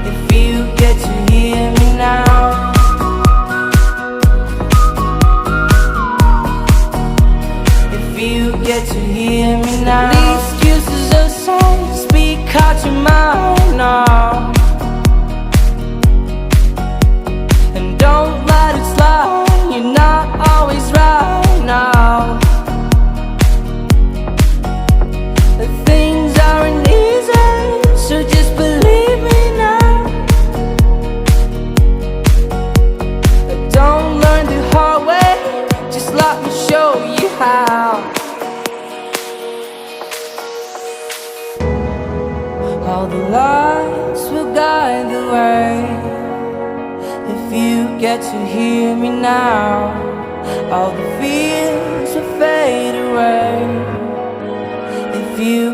if you get to hear me now. If you get to hear me now. The excuses aside, speak out your mind now. And don't let it slide, you're not always right now. The things aren't easy, so just believe me now. Don't learn the hard way, just let me show you how. All the lights will guide the way. If you get to hear me now, all the fears will fade away. If you